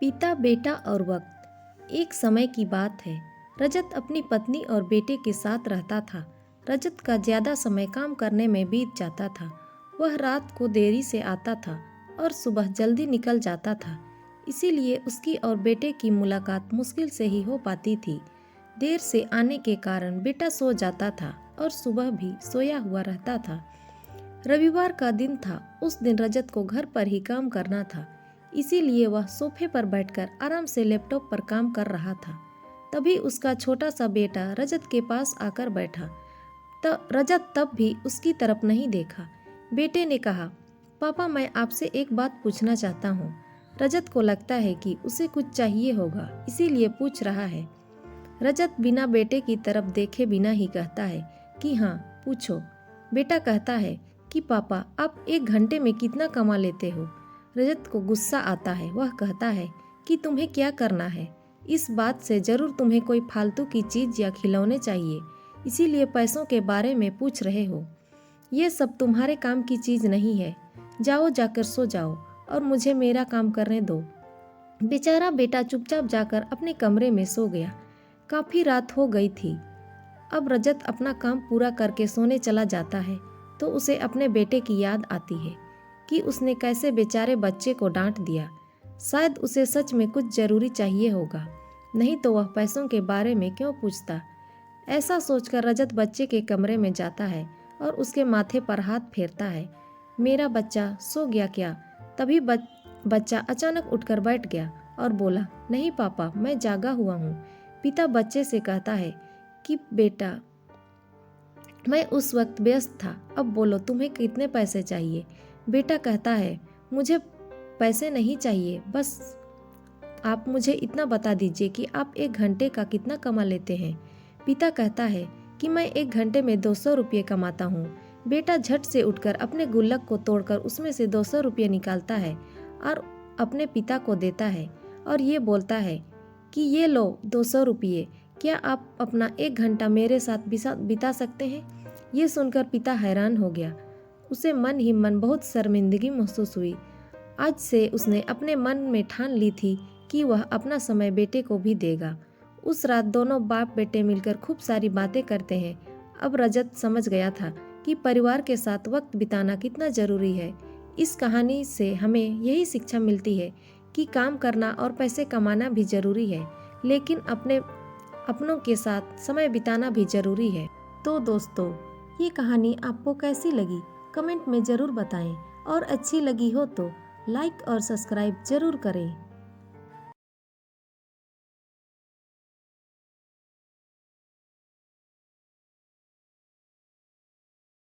पिता, बेटा और वक्त। एक समय की बात है। रजत अपनी पत्नी और बेटे के साथ रहता था। रजत का ज़्यादा समय काम करने में बीत जाता था। वह रात को देरी से आता था और सुबह जल्दी निकल जाता था। इसीलिए उसकी और बेटे की मुलाकात मुश्किल से ही हो पाती थी। देर से आने के कारण बेटा सो जाता था और सुबह भी सोया हुआ रहता था। रविवार का दिन था। उस दिन रजत को घर पर ही काम करना था। इसीलिए वह सोफे पर बैठकर आराम से लैपटॉप पर काम कर रहा था। तभी उसका छोटा सा बेटा रजत के पास आकर बैठा। रजत तब भी उसकी तरफ नहीं देखा। बेटे ने कहा, पापा, मैं आपसे एक बात पूछना चाहता हूँ। रजत को लगता है कि उसे कुछ चाहिए होगा, इसीलिए पूछ रहा है। रजत बिना बेटे की तरफ देखे बिना ही कहता है कि हाँ, पूछो। बेटा कहता है कि पापा, आप 1 घंटे में कितना कमा लेते हो? रजत को गुस्सा आता है। वह कहता है कि तुम्हें क्या करना है? इस बात से जरूर तुम्हें कोई फालतू की चीज़ या खिलौने चाहिए, इसीलिए पैसों के बारे में पूछ रहे हो। ये सब तुम्हारे काम की चीज़ नहीं है। जाओ, जाकर सो जाओ और मुझे मेरा काम करने दो। बेचारा बेटा चुपचाप जाकर अपने कमरे में सो गया। काफ़ी रात हो गई थी। अब रजत अपना काम पूरा करके सोने चला जाता है तो उसे अपने बेटे की याद आती है कि उसने कैसे बेचारे बच्चे को डांट दिया। शायद उसे सच में कुछ ज़रूरी चाहिए होगा, नहीं तो वह पैसों के बारे में क्यों पूछता। ऐसा सोचकर रजत बच्चे के कमरे में जाता है और उसके माथे पर हाथ फेरता है। मेरा बच्चा सो गया क्या? तभी बच्चा अचानक उठकर बैठ गया और बोला, नहीं पापा, मैं जागा हुआ हूँ। पिता बच्चे से कहता है कि बेटा, मैं उस वक्त व्यस्त था, अब बोलो तुम्हें कितने पैसे चाहिए? बेटा कहता है, मुझे पैसे नहीं चाहिए, बस आप मुझे इतना बता दीजिए कि आप 1 घंटे का कितना कमा लेते हैं। पिता कहता है कि मैं 1 घंटे में 200 रुपये कमाता हूँ। बेटा झट से उठकर अपने गुल्लक को तोड़कर उसमें से 200 रुपये निकालता है और अपने पिता को देता है और ये बोलता है कि ये लो 200 रुपये, क्या आप अपना 1 घंटा मेरे साथ बिता सकते हैं? ये सुनकर पिता हैरान हो गया। उसे मन ही मन बहुत शर्मिंदगी महसूस हुई। आज से उसने अपने मन में ठान ली थी कि वह अपना समय बेटे को भी देगा। उस रात दोनों बाप बेटे मिलकर खूब सारी बातें करते हैं। अब रजत समझ गया था कि परिवार के साथ वक्त बिताना कितना ज़रूरी है। इस कहानी से हमें यही शिक्षा मिलती है कि काम करना और पैसे कमाना भी ज़रूरी है, लेकिन अपनों के साथ समय बिताना भी ज़रूरी है। तो दोस्तों, ये कहानी आपको कैसी लगी कमेंट में ज़रूर बताएं और अच्छी लगी हो तो लाइक और सब्सक्राइब ज़रूर करें।